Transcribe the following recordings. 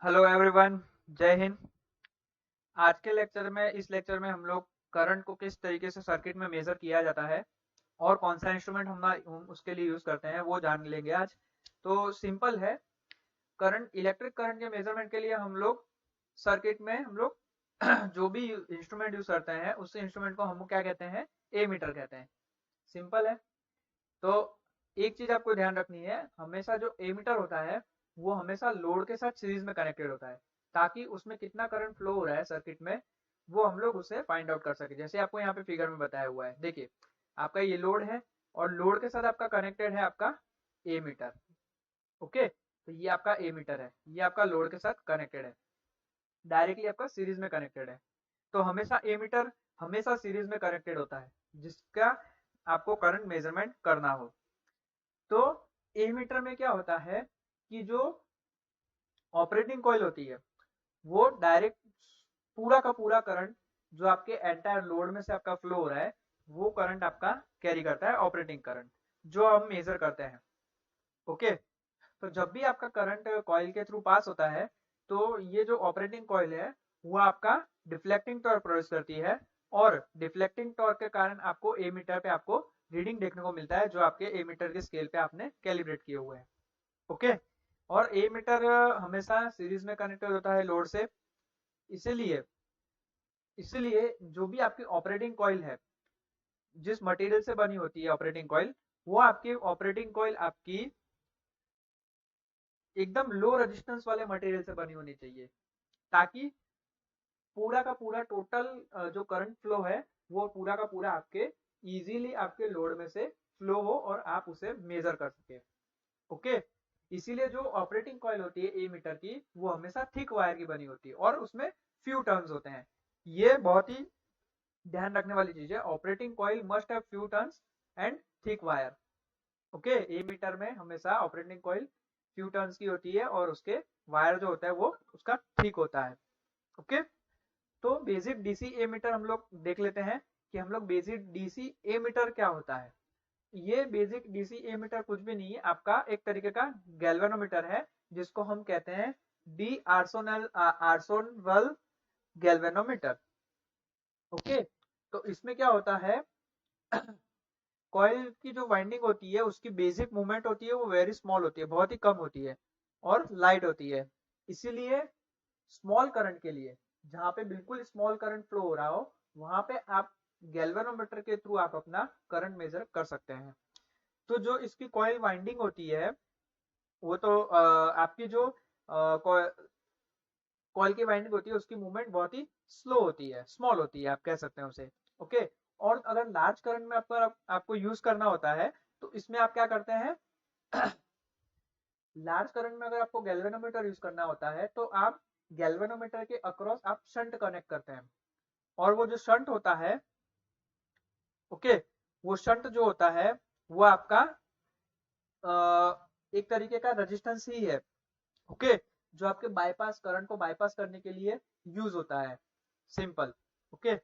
Hello everyone. जय हिंद। आज के लेक्चर में इस लेक्चर में हम लोग करंट को किस तरीके से सर्किट में मेजर किया जाता है और कौन सा इंस्ट्रूमेंट हम उसके लिए यूज करते हैं वो जान लेंगे आज। तो सिंपल है। करंट इलेक्ट्रिक करंट के मेजरमेंट के लिए हम लोग सर्किट में हम लोग जो भी इंस्ट्रूमेंट यूज करते हैं उस इंस्ट्रूमेंट को हम क्या कहते हैं, ए मीटर कहते हैं। सिंपल है। तो एक चीज आपको ध्यान रखनी है, हमेशा जो एमीटर होता है वो हमेशा लोड के साथ सीरीज में कनेक्टेड होता है, ताकि उसमें कितना करंट फ्लो हो रहा है सर्किट में वो हम लोग उसे फाइंड आउट कर सके। जैसे आपको यहाँ पे फिगर में बताया हुआ है, देखिए आपका ये लोड है और लोड के साथ आपका कनेक्टेड है आपका ए मीटर। ओके, तो ये आपका ए मीटर है, ये आपका लोड के साथ कनेक्टेड है, डायरेक्टली आपका सीरीज में कनेक्टेड है। तो हमेशा ए मीटर हमेशा सीरीज में कनेक्टेड होता है जिसका आपको करंट मेजरमेंट करना हो। तो एमीटर में क्या होता है कि जो ऑपरेटिंग कॉइल होती है वो डायरेक्ट पूरा का पूरा करंट जो आपके एंटायर लोड में से आपका फ्लो हो रहा है वो करंट आपका कैरी करता है, ऑपरेटिंग करंट जो हम मेजर करते हैं। ओके, तो जब भी आपका करंट कॉइल के थ्रू पास होता है तो ये जो ऑपरेटिंग कॉइल है वो आपका डिफ्लेक्टिंग टॉर्क प्रोड्यूस करती है, और डिफ्लेक्टिंग टॉर्क के कारण आपको ए मीटर पे आपको रीडिंग देखने को मिलता है जो आपके ए मीटर के स्केल पे आपने कैलिब्रेट किए हुए हैं। ओके, और ए मीटर हमेशा सीरीज में कनेक्टेड होता है लोड से। इसीलिए इसीलिए जो भी आपकी ऑपरेटिंग कॉइल है, जिस मटेरियल से बनी होती है ऑपरेटिंग कॉइल, वो आपकी ऑपरेटिंग कॉइल आपकी एकदम लो रेजिस्टेंस वाले मटेरियल से बनी होनी चाहिए, ताकि पूरा का पूरा टोटल जो करंट फ्लो है वो पूरा का पूरा आपके इजीली आपके लोड में से फ्लो हो और आप उसे मेजर कर सके। ओके, इसीलिए जो ऑपरेटिंग कॉइल होती है ए मीटर की वो हमेशा थिक वायर की बनी होती है और उसमें फ्यू टर्न्स होते हैं। ये बहुत ही ध्यान रखने वाली चीज है, operating coil must have few turns and thick wire. Okay, ammeter में हमेशा ऑपरेटिंग कॉइल फ्यू टर्न्स की होती है और उसके वायर जो होता है वो उसका थिक होता है। ओके, तो बेसिक डीसी ए मीटर हम लोग देख लेते हैं कि हम लोग बेसिक डीसी ए मीटर क्या होता है। ये बेसिक डीसी एमीटर कुछ भी नहीं है, आपका एक तरीके का गैल्वेनोमीटर है जिसको हम कहते हैं डी आर्सोनल आर्सोनवल गैल्वेनोमीटर। ओके, तो इसमें क्या होता है, कॉइल की जो वाइंडिंग होती है उसकी बेसिक मूवमेंट होती है वो वेरी स्मॉल होती है, बहुत ही कम होती है और लाइट होती है। इसीलिए स्मॉल करंट के लिए, जहाँ पे बिल्कुल स्मॉल करंट फ्लो हो रहा हो, वहां पे आप गैल्वेनोमीटर के थ्रू आप अपना करंट मेजर कर सकते हैं। तो जो इसकी कॉइल वाइंडिंग होती है वो तो आपकी जो कॉइल की वाइंडिंग होती है उसकी मूवमेंट बहुत ही स्लो होती है, स्मॉल होती है आप कह सकते हैं उसे। ओके, और अगर लार्ज करंट में आपको यूज करना होता है तो इसमें आप क्या करते हैं, लार्ज करंट में अगर आपको गैल्वेनोमीटर यूज करना होता है तो आप गैल्वेनोमीटर के अक्रॉस आप शंट कनेक्ट करते हैं, और वो जो शंट होता है, ओके, वो शंट जो होता है वो आपका एक तरीके का रेजिस्टेंस ही है। ओके, जो आपके बाईपास करंट को बाईपास करने के लिए यूज होता है। सिंपल। ओके,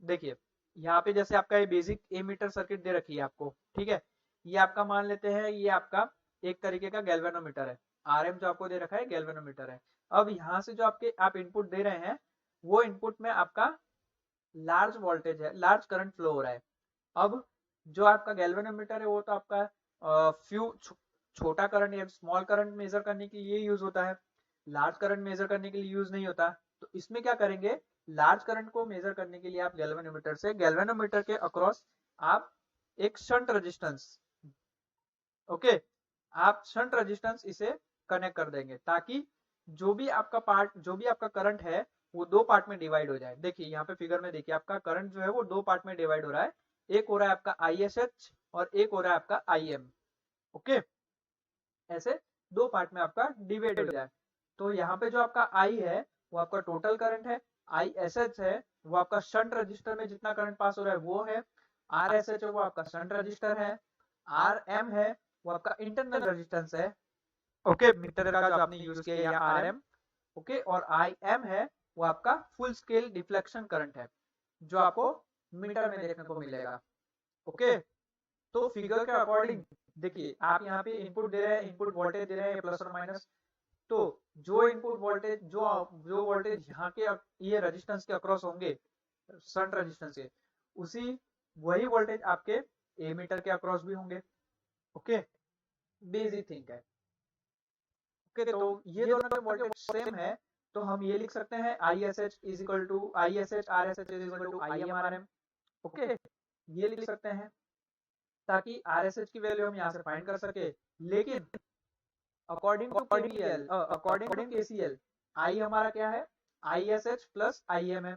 देखिए यहाँ पे जैसे आपका ये बेसिक ए मीटर सर्किट दे रखी है आपको, ठीक है। ये आपका मान लेते हैं ये आपका एक तरीके का गैल्वेनोमीटर है, आरएम जो आपको दे रखा है गैल्वेनोमीटर है। अब यहाँ से जो आपके आप इनपुट दे रहे हैं वो इनपुट में आपका लार्ज वोल्टेज है, लार्ज करंट फ्लो हो रहा है। अब जो आपका गैल्वेनोमीटर है वो तो आपका फ्यू छोटा करंट या स्मॉल करंट मेजर करने के लिए यूज होता है, लार्ज करंट मेजर करने के लिए यूज नहीं होता। तो इसमें क्या करेंगे, लार्ज करंट को मेजर करने के लिए आप गैल्वेनोमीटर के अक्रॉस आप एक शंट रेजिस्टेंस, ओके, आप शंट रेजिस्टेंस इसे कनेक्ट कर देंगे, ताकि जो भी आपका करंट है वो दो पार्ट में डिवाइड हो जाए। देखिए यहाँ पे फिगर में देखिए आपका करंट जो है वो दो पार्ट में डिवाइड हो रहा है, एक हो रहा है आपका ISH और एक हो रहा है आपका IM। ओके, ऐसे दो पार्ट में आपका डिवाइड हो जाए। तो यहाँ पे जो आपका I है वो आपका टोटल करंट है, ISH है वो आपका शंट रजिस्टर में जितना करंट पास हो रहा है वो है, RSH है वो आपका शंट रजिस्टर है, RM है वो आपका इंटरनल रेजिस्टेंस है। ओके, मीटर का जो आपने यूज किया या RM। ओके, और IM है वो आपका फुल स्केल डिफ्लेक्शन करंट है जो आपको मीटर में देखने को मिलेगा। ओके, तो फिगर के अकॉर्डिंग देखिए आप यहाँ पे इनपुट दे रहे हैं, इनपुट वोल्टेज दे रहे हैं प्लस और माइनस। तो जो इनपुट वोल्टेज जो वोल्टेज यहाँ के ये रेजिस्टेंस के अक्रॉस होंगे, शंट रेजिस्टेंस के, उसी वही वोल्टेज आपके एमीटर के अक्रॉस भी होंगे। ओके, बेसिक थिंग है। ओके, तो ये दोनों के वोल्टेज सेम है, तो हम ये लिख सकते हैं ISH is equal to ISH RSH is equal to IMRM। Okay, ये लिख सकते हैं ताकि RSH की वैल्यू हम यहाँ से फाइंड कर सके। लेकिन अकॉर्डिंग टू KCL I हमारा क्या है, ISH प्लस IM है,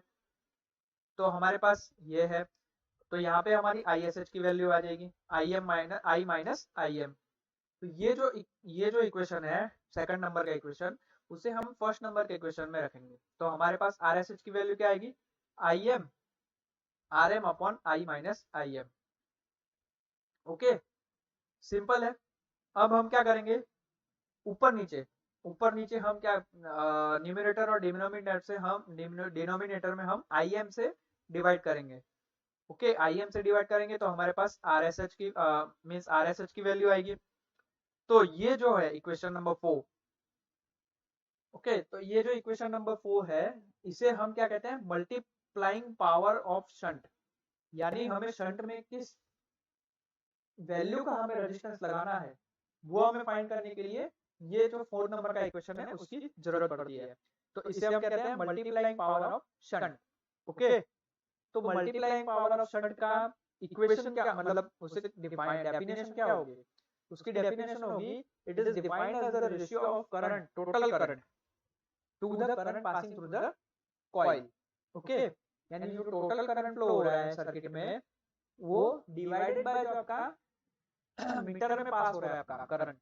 तो हमारे पास ये है, तो यहाँ पे हमारी ISH की वैल्यू आ जाएगी I माइनस IM। तो ये जो इक्वेशन है सेकंड नंबर का इक्वेशन, उसे हम फर्स्ट नंबर के इक्वेशन में रखेंगे। तो हमारे पास RSH की वैल्यू क्या आएगी, IM RM upon I minus IM। Okay, simple है। अब हम क्या करेंगे, ऊपर नीचे हम क्या, न्यूमरेटर और डिनोमिनेटर से हम डिनोमिनेटर में हम IM से डिवाइड करेंगे। ओके, IM से डिवाइड करेंगे तो हमारे पास RSH की मींस RSH की वैल्यू आएगी। तो ये जो है इक्वेशन नंबर 4। ओके, तो ये जो इक्वेशन नंबर 4 है, इसे हम क्या कहते हैं, मल्टीप्लाइंग पावर ऑफ शंट। यानी हमें शंट में किस वैल्यू का हमें रेजिस्टेंस लगाना है, वो हमें फाइंड करने के लिए ये जो 4 नंबर का इक्वेशन है उसकी जरूरत पड़ती है। तो इसे हम कहते हैं multiplying power of shunt. Okay, तो मल्टीप्लाइंग पावर ऑफ शंट का इक्वेशन क्या, मतलब उसे डेफिनेशन क्या होगी, उसकी डेफिनेशन होगी, it is defined as the ratio of current, total current to the current passing through the coil. Okay, यानी जो टोटल करंट फ्लो हो रहा है सर्किट में, वो डिवाइडेड बाय जो आपका मीटर में पास हो रहा है आपका करंट,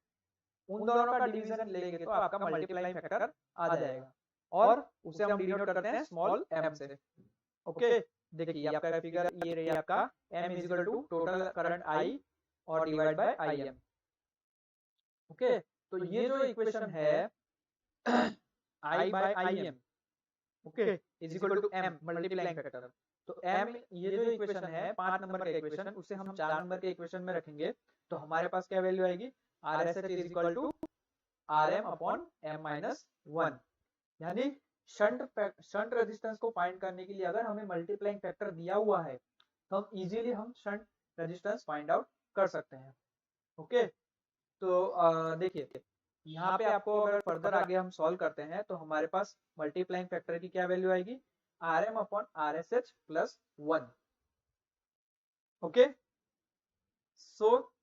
उन दोनों का डिवीजन लेंगे तो आपका मल्टीप्लाइंग फैक्टर आ जाएगा, और उसे हम डिनोट करते हैं स्मॉल m से। ओके, देखिए आपका फिगर ये रही आपका m is equal to total current I और डिवाइड बाय IM। ओके, तो ये जो इक्वेशन है I by IM, okay, is equal to m multiplying factor. तो m, ये जो इक्वेशन है 5 नंबर का इक्वेशन, उसे हम 4 नंबर के इक्वेशन में रखेंगे, तो हमारे पास क्या वैल्यू आएगी, RSH is equal to RM upon m minus 1। यानी शंट रेजिस्टेंस को फाइंड करने के लिए अगर हमें मल्टीप्लाइंग फैक्टर दिया हुआ है, तो हम easily shunt resistance find out कर सकते हैं। ओके, तो देखिए यहाँ पे आपको अगर फर्दर आगे हम सॉल्व करते हैं तो हमारे पास मल्टीप्लाइंग फैक्टर की क्या वैल्यू आएगी, RM upon RSH plus 1। Okay, so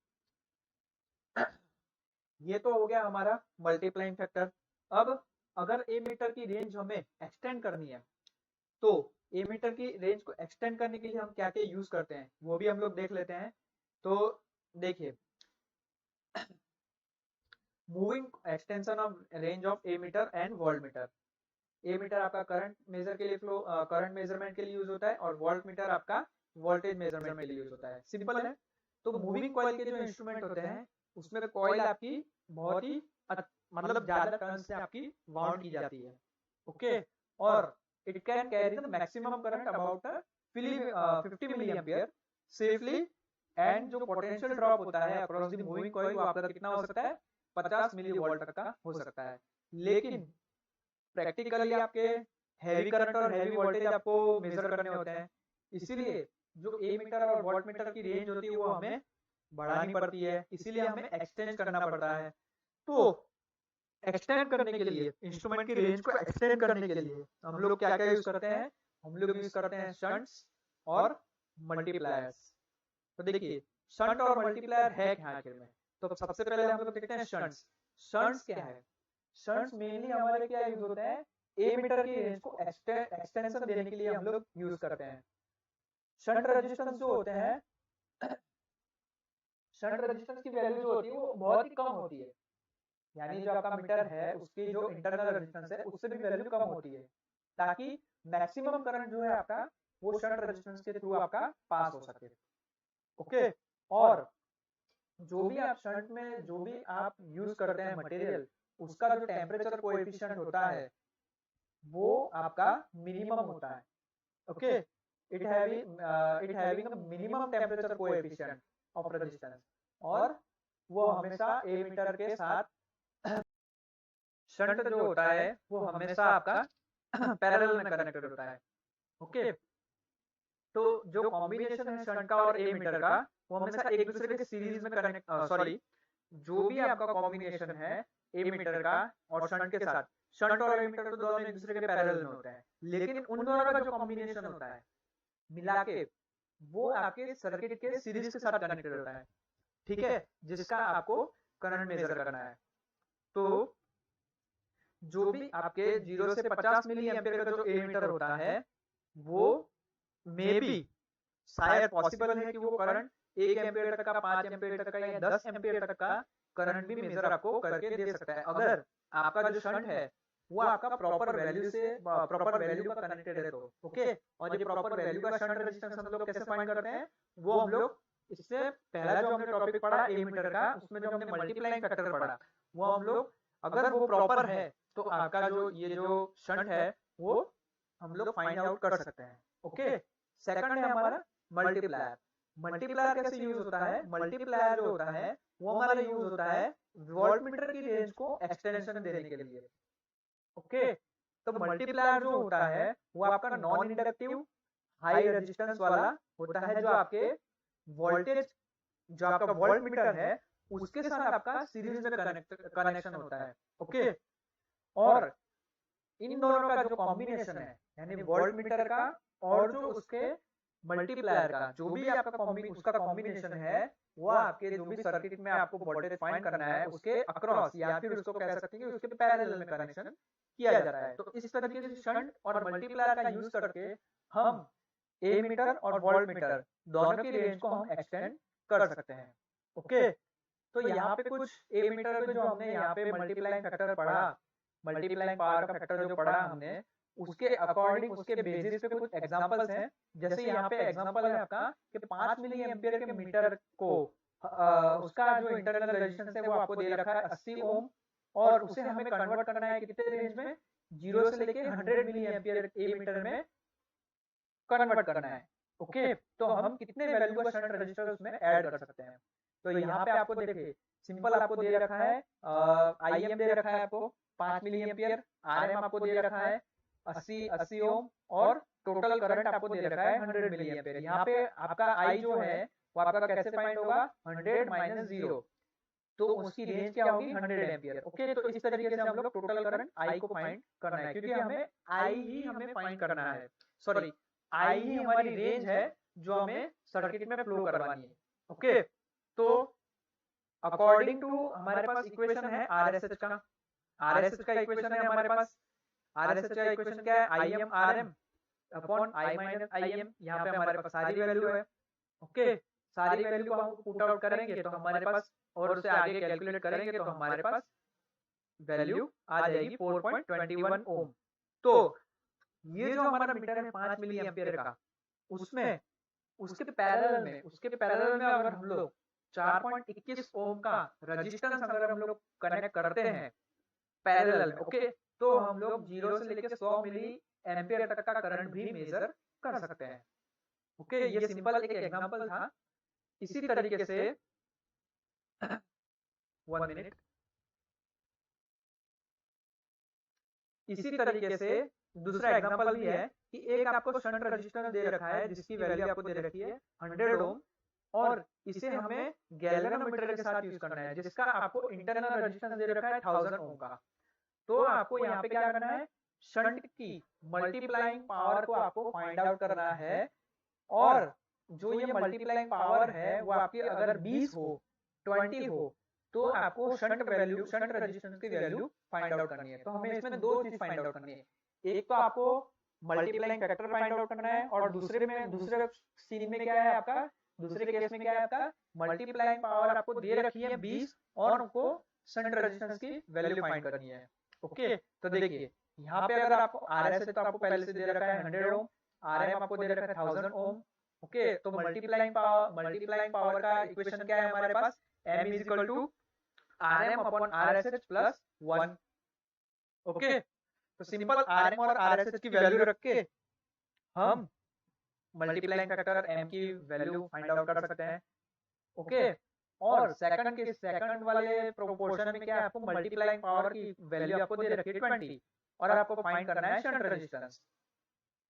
ये तो हो गया हमारा मल्टीप्लाइंग फैक्टर। अब अगर एमीटर की रेंज हमें एक्सटेंड करनी है, तो एमीटर की रेंज को एक्सटेंड करने के लिए हम क्या क्या यूज करते हैं, वो भी हम लोग देख लेते हैं। तो देखिए, moving extension of range of ammeter and voltmeter. Ammeter आपका करंट मेजर के लिए करंट मेजरमेंट के लिए यूज होता है, और वोल्टमीटर आपका वोल्टेज मेजरमेंट के लिए यूज होता है। सिंपल है। तो मूविंग कॉइल के जो इंस्ट्रूमेंट होते हैं, उसमें कॉइल आपकी बहुत ही मतलब ज्यादा टर्न से आपकी वाउंड की जाती है। ओके, और it can carry the maximum current about 50 milli ampere safely, and जो पोटेंशियल ड्रॉप होता है अक्रॉस द मूविंग कॉइल, वो आपका कितना हो सकता है, 50 मिली वोल्ट तक का हो सकता है। लेकिन प्रैक्टिकली आपके हैवी करंट और हैवी वोल्टेज आपको मेजर करने होते हैं, इसीलिए जो एमीटर और वोल्टमीटर की रेंज होती है वो हमें बढ़ानी पड़ती है, इसीलिए हमें एक्सटेंड करना पड़ता है। तो एक्सटेंड करने के लिए, इंस्ट्रूमेंट की रेंज को एक्सटेंड करने के लिए हम लोग क्या क्या यूज करते हैं, हम लोग यूज करते हैं शंट्स और मल्टीप्लायर्स। तो देखिए शंट और मल्टीप्लायर है क्या आखिर में, तो सबसे पहले हम लोग देखते हैं शंट्स। शंट्स क्या है, शंट्स मेनली हमारे क्या यूज होते हैं, एमीटर की रेंज को एक्सटेंशन देने के लिए हम लोग यूज करते हैं। शंट रेजिस्टेंस जो होते हैं, शंट रेजिस्टेंस की वैल्यू जो होती है वो बहुत ही कम होती है, यानी जो आपका मीटर है उसकी जो इंटरनल रेजिस्टेंस है उससे भी वैल्यू कम होती है, ताकि मैक्सिमम करंट जो है आपका वो शंट रेजिस्टेंस के थ्रू आपका पास हो सके। ओके, और जो भी आप शंट में जो भी आप यूज करते हैं मटेरियल, उसका जो टेम्परेचर कोएफिशिएंट होता है वो आपका मिनिमम होता है। Okay, it having a minimum temperature coefficient of resistance, और वो हमेशा एमीटर के साथ शंट जो होता है वो हमेशा आपका पैरेलल में कनेक्टेड होता है। ओके, तो जो कॉम्बिनेशन है शंट का और एमीटर का वो हमेशा एक दूसरे के सीरीज में कनेक्ट, सॉरी, जो भी आपका कॉम्बिनेशन है एमीटर का और शंट के साथ, शंट और एमीटर तो दोनों एक दूसरे के पैरेलल में होते हैं, लेकिन उन दोनों का जो कॉम्बिनेशन होता है मिला के वो आपके सर्किट के सीरीज के साथ कनेक्टेड होता है, ठीक है, जिसका आपको करंट मेजर करना है। तो जो भी आपके 0 से 50 मिली एम्पियर का जो एमीटर होता है वो मे बी शायद पॉसिबल है कि वो करंट 1 एम्पियर तक का, 5 एम्पियर तक का या 10 एम्पियर तक का करंट भी मेजर आपको करके दे सकता है, अगर आपका जो शंट है वो आपका प्रॉपर वैल्यू से, प्रॉपर वैल्यू का कनेक्टेड है तो। ओके, और ये प्रॉपर वैल्यू का शंट रेजिस्टेंस हम लोग कैसे फाइंड करते हैं, वो हम लोग इससे पहला जो हमने टॉपिक पढ़ा एमीटर का, उसमें जो हमने मल्टीप्लाइंग फैक्टर पढ़ा, वो हम लोग अगर वो प्रॉपर है तो आपका जो ये जो शंट है वो हम लोग फाइंड आउट कर सकते हैं। ओके, सेकंड है हमारा मल्टीप्लायर। मल्टीप्लायर कैसे यूज होता है, मल्टीप्लायर जो होता है वो हमारा यूज होता है वोल्टमीटर की रेंज को एक्सटेंशन देने के लिए। ओके, तो मल्टीप्लायर जो होता है वो आपका नॉन इंडक्टिव हाई रेजिस्टेंस वाला होता है, जो आपके वोल्टेज, जो आपका वोल्टमीटर है उसके साथ आपका सीरीज में कनेक्शन होता है। ओके, और इन दोनों का जो कॉम्बिनेशन है यानी वोल्टमीटर का और जो उसके मल्टीप्लायर का जो भी आपका उसका कॉम्बिनेशन है वो आपके जो भी सर्किट में आपको वोल्टेज फाइंड करना है उसके अक्रॉस, या फिर उसको कह सकते हैं कि उसके पैरेलल में कनेक्शन किया जा रहा है। तो इस तरीके से शंट और मल्टीप्लायर का यूज करके हम एमीटर और वोल्टमीटर दोनों की रेंज को हम एक्सटेंड कर सकते हैं। ओके, तो यहाँ पे कुछ एमीटर पे जो हमने यहाँ पे मल्टीप्लाइंग फैक्टर पढ़ा, मल्टीप्लाइंग पावर का फैक्टर जो पढ़ा हमने, उसके अकॉर्डिंग उसके बेसिस पे कुछ एग्जांपल्स हैं। जैसे यहाँ पे एग्जांपल है आपका कि 5 मिली एम्पियर के मीटर को उसका जो इंटरनल रेजिस्टेंस है वो आपको दे रखा है 80 ओम, और उसे हमें कन्वर्ट करना है कितने रेंज में, 0 से लेके 100 मिली एम्पियर ए मीटर में कन्वर्ट करना है। ओके, तो हम कितने वैल्यू का शंट रजिस्टर उसमें ऐड कर सकते हैं। तो यहाँ पे आपको देखिए सिंपल आपको दे रखा है, आईएम दे रखा है आपको 5 मिली एम्पियर, आरएम आपको दे रखा है 80 ओम, और टोटल करंट आपको दे रखा है 100 मिली एम्पियर। यहाँ पे आपका आई जो है वो आपका कैसे फाइंड होगा, 100 माइनस 0, तो उसकी रेंज क्या होगी 100 एम्पियर। ओके, तो इस तरीके से हम लोग टोटल करंट आई को फाइंड करना है, क्योंकि हमें आई ही हमें फाइंड करना है, सॉरी आई ही हमारी रेंज है जो हमें सर्किट में फ्लो करवानी है। ओके, तो अकॉर्डिंग टू हमारे पास इक्वेशन है आरएसएच का, आरएसएच का इक्वेशन है हमारे पास, आरएसएच का इक्वेशन क्या है, I M R M upon I minus I M. यहाँ पे हमारे पास सारी वैल्यू है। ओके, सारी वैल्यू को हम पुट आउट करेंगे तो हमारे पास, और उससे आगे कैलकुलेट करेंगे तो हमारे पास वैल्यू आ जाएगी 4.21 ओम। तो ये जो हमारा मीटर है 5 मिली एम्पियर का, उसमें उसके पैरेलल में अगर हम लोग 4.21 ओम का रेजिस्टेंस अगर हम लोग कनेक्ट करते हैं पैरेलल में, ओके, तो हम लोग 0 से लेकर 100 मिली एम्पियर तक का करंट भी मेजर कर सकते हैं। ओके, ये सिंपल एक एग्जांपल था। इसी तरीके से 1 मिनट, इसी तरीके से दूसरा एग्जांपल भी है कि एक आपको शंट रेजिस्टेंस दे रखा है जिसकी वैल्यू आपको दे रखी है 100 ओम, और इसे हमें गैल्वेनोमीटर के साथ यूज करना है जिसका आपको इंटरनल रेजिस्टेंस दे रखा है 1000 ओम का। तो आपको यहाँ पे क्या करना है, शंट की मल्टीप्लाइंग पावर को आपको फाइंड आउट करना है, और जो ये मल्टीप्लाइंग पावर है वो आपकी अगर 20 हो 20 हो तो आपको शंट वैल्यू, शंट रेजिस्टेंस की वैल्यू फाइंड आउट करनी है। तो हमें इसमें दो चीज फाइंड आउट करनी है, एक तो आपको मल्टीप्लाइंग फैक्टर फाइंड आउट करना है, और दूसरे सीन में क्या है आपका, दूसरे केस में क्या है आपका, मल्टीप्लाइंग पावर आपको दे रखी है 20 और आपको शंट रेजिस्टेंस की वैल्यू फाइंड करनी है। ओके, तो देखिए यहाँ पे अगर आपको आरएस है तो आपको पहले से दे रखा है 100 ओम, आरएम आपको दे रखा है 1000 ओम। ओके, तो मल्टीप्लाइंग पावर का इक्वेशन क्या है हमारे पास, m is equal to RM upon RSH plus 1। Okay, तो सिंपल आरएम और आरएसएच की वैल्यू रख के हम मल्टीप्लाइंग फैक्टर m की वैल्यू फाइंड आउट कर सकते हैं। ओके, और सेकंड वाले प्रोपोर्शन में क्या है, आपको मल्टीप्लाइंग पावर की वैल्यू आपको दे रखी है 20 और आपको फाइंड करना है शंट रेजिस्टेंस।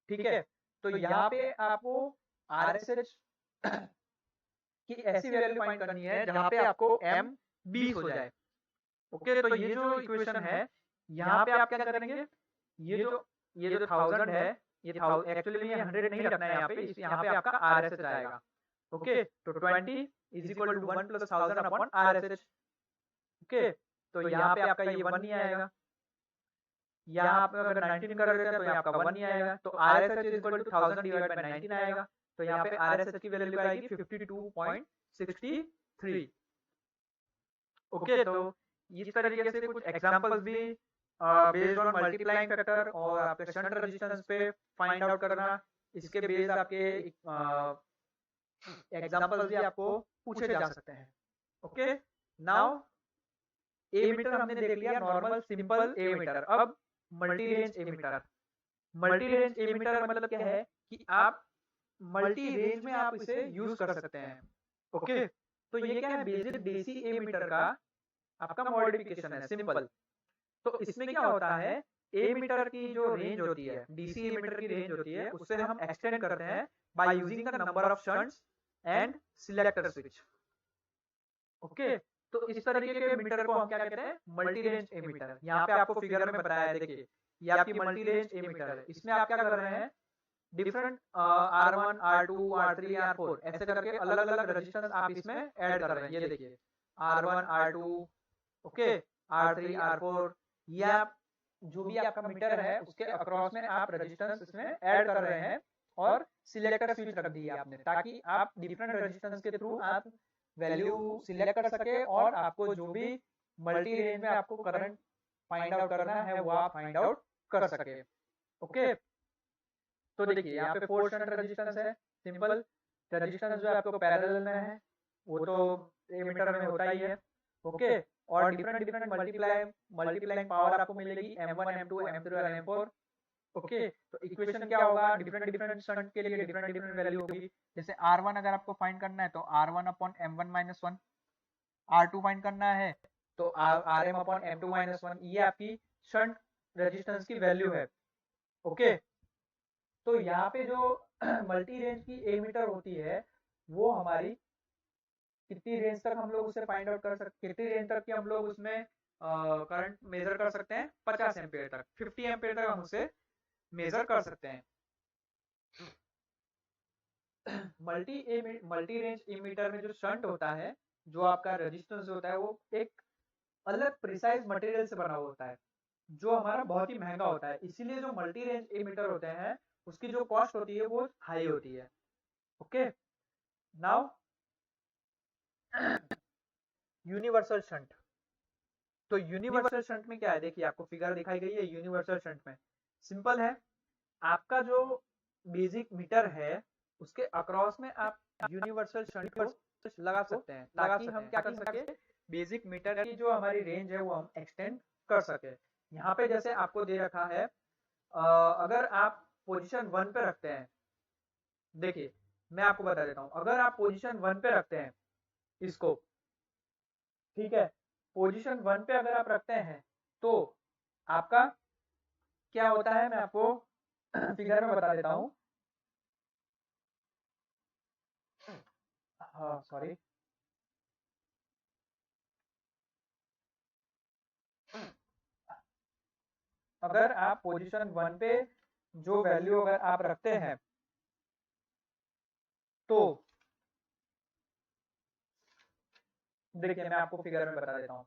ठीक है, तो यहाँ पे आपको आरएसएच की ऐसी वैल्यू फाइंड करनी है जहाँ पे आपको m 20 हो जाए। ओके, तो ये जो इक्वेशन है यहाँ पे आप क्या करेंगे, ये जो 1000 है, ये एक्चुअली में 100 नहीं रखना है यहाँ पे, यहाँ पे आपका आरएसएच आएगा। ओके, तो 20 is equal to 1 plus 1000 upon RSH. Okay, तो यहाँ पे आपका ये 1 नहीं आएगा, यहाँ आप अगर 19 कर देते हैं तो यहाँ आपका 1 नहीं आएगा, तो RSH is equal to 1000 divide by 19 आएगा। तो यहाँ पे आरएसएच की वैल्यू क्या आएगी 52.63। ओके, तो इस तरीके से कुछ एग्जांपल्स भी बेस्ड ऑन मल्टीप्लाइंग फैक्टर और आपके शंट रेजिस्टेंस पे फाइंड आउट करना, इसके बेस्ड आपके एग्जांपल्स भी आपको पूछे जा सकते हैं। ओके, नाउ ए मीटर हमने देख लिया, नॉर्मल सिंपल ए मीटर। अब multi range ammeter. Multi range ammeter मतलब क्या है कि आप मल्टी रेंज में आप इसे यूज कर सकते हैं। ओके, तो ये क्या है, बेसिक डीसी ए मीटर का आपका मॉडिफिकेशन है, सिंपल। तो इसमें क्या होता है, ए मीटर की जो रेंज होती है, डीसी ए मीटर की रेंज होती है, उससे हम एक्सटेंड करते हैं by using the number of shunts and selector switch. Okay, तो इस तरीके के मीटर को हम क्या कहते हैं, मल्टी रेंज ए मीटर। यहाँ पे आपको फिगर में बताया है, देखिए ये आपकी मल्टी रेंज ए मीटर है। इसमें आप क्या कर रहे हैं, different R1, R2, R3, R4 ऐसे करके अलग अलग रजिस्टेंस आप इसमें ऐड कर रहे हैं। ये देखिए R1, R2, okay, R3, R4, ये आप जो भी आपका मीटर है उसके अक्रॉस में आप रेजिस्टेंस इसमें ऐड कर रहे हैं और सिलेक्टर स्विच रख दी है आपने, ताकि आप डिफरेंट रेजिस्टेंस के थ्रू आप वैल्यू सिलेक्ट कर सके और आपको जो भी मल्टी रेंज में आपको करंट फाइंड आउट करना है वो आप फाइंड आउट कर सके। ओके, तो देखिए यहाँ पे 4 शंट रेजिस्टेंस है, सिंपल रेजिस्टेंस जो आपको पैरेलल में है वो तो ए मीटर में होता ही है। ओके, और डिफरेंट मल्टीप्लाइंग पावर आपको मिलेगी M1, M2, M3 और M4। ओके, तो इक्वेशन क्या होगा, डिफरेंट शंट के लिए डिफरेंट वैल्यू होगी। जैसे R1 अगर आपको फाइंड करना है तो R1 upon M1 minus 1, R2 find करना है तो RM अपॉन M2 माइनस 1, ये आपकी शंट रेजिस्टेंस की वैल्यू है। ओके, तो यहाँ पे जो मल्टी रेंज की ए मीटर होती है वो हमारी कितनी रेंज तक हम लोग उसे फाइंड आउट कर सकते, कितनी रेंज तक की हम लोग उसमें करंट मेजर कर सकते हैं, 50 एम्पियर तक, 50 एम्पियर तक हम उसे मेजर कर सकते हैं। मल्टी रेंज इमीटर में जो शंट होता है, जो आपका रेजिस्टेंस होता है, वो एक अलग प्रिसाइज मटेरियल से बना हुआ होता है जो हमारा बहुत ही महंगा होता है। इसीलिए जो मल्टी रेंज इमीटर होते हैं उसकी जो कॉस्ट होती है वो हाई होती है। Okay, now universal shunt. तो यूनिवर्सल शंट में क्या है, देखिए आपको फिगर दिखाई गई है। यूनिवर्सल शंट में सिंपल है, आपका जो बेसिक मीटर है उसके अक्रॉस में आप यूनिवर्सल शंट को लगा सकते हैं, ताकि हम क्या कर सके, बेसिक मीटर की जो हमारी रेंज है वो हम एक्सटेंड कर सके। यहाँ पे जैसे आपको दे रखा है, अगर आप पोजीशन 1 पे रखते हैं, देखिए मैं आपको बता देता हूँ, अगर आप पोजीशन 1 पे रखते हैं इसको, ठीक है, पोजीशन 1 पे अगर आप रखते हैं तो आपका क्या होता है, मैं आपको फिगर में बता देता हूँ। हाँ सॉरी, अगर आप पोजीशन 1 पे जो वैल्यू अगर आप रखते हैं तो देखिए मैं आपको फिगर में बता देता हूँ।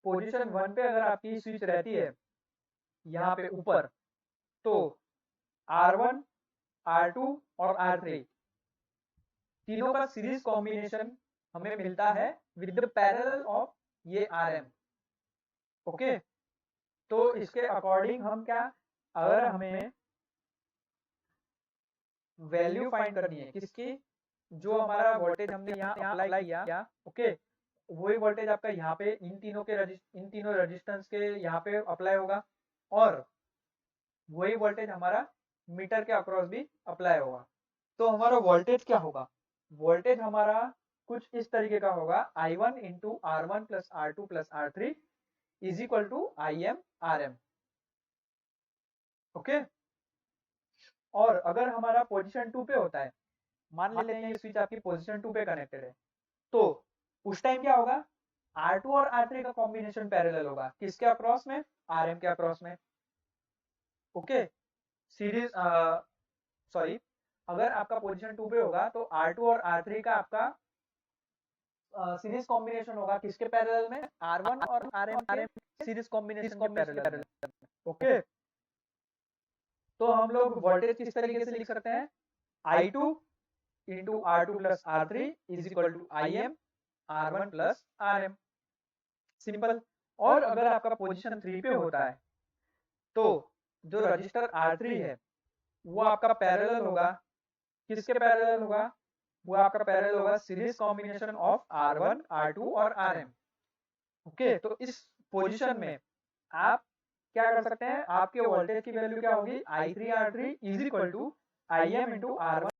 पोजीशन 1 पे अगर आपकी स्विच रहती है यहाँ पे ऊपर, तो R1, R2 और R3 तीनों का सीरीज कॉम्बिनेशन हमें मिलता है विद द पैरेलल ऑफ ये RM। ओके, तो इसके अकॉर्डिंग हम क्या, अगर हमें वैल्यू फाइंड करनी है किसकी, जो हमारा वोल्टेज हमने यहाँ अप्लाई किया, ओके, वही वोल्टेज आपका यहाँ पे इन तीनों रेजिस्टेंस के यहाँ पे अप्लाई होगा और वही वोल्टेज हमारा मीटर के अक्रॉस भी अप्लाई होगा। तो हमारा वोल्टेज क्या होगा, वोल्टेज हमारा कुछ इस तरीके का होगा, I1 into R1 plus R2 plus R3 is equal to IM RM। Okay, और अगर हमारा पोजीशन 2 पे होता है, मान लेते हैं ये स्विच आपकी पोजीशन 2 पे कनेक्टेड है, तो उस टाइम क्या होगा, R2 और R3 का कॉम्बिनेशन पैरेलल होगा, किसके अक्रॉस में, RM के अक्रॉस में। ओके, सीरीज सॉरी, अगर आपका पोजीशन 2 पे होगा तो R2 और R3 का आपका सीरीज कॉम्बिनेशन होगा किसके पैरेलल में, R1 और RM के सीरीज कॉम्बिनेशन के पैरेलल में। ओके, तो हम लोग वोल्टेज किस तरीके से लिख सकते हैं, I2 into R2 plus R3 is equal to IM R1 plus RM, simple. और अगर आपका पोजीशन 3 पे होता है तो जो रजिस्टर R3 है वो आपका पैरेलल होगा, किसके पैरेलल होगा, वो आपका पैरेलल होगा series combination of R1 R2 और RM। ओके, तो इस पोजीशन में आप क्या कर सकते हैं, आपके वोल्टेज की वैल्यू क्या होगी, I3 R3 is equal to IM into R1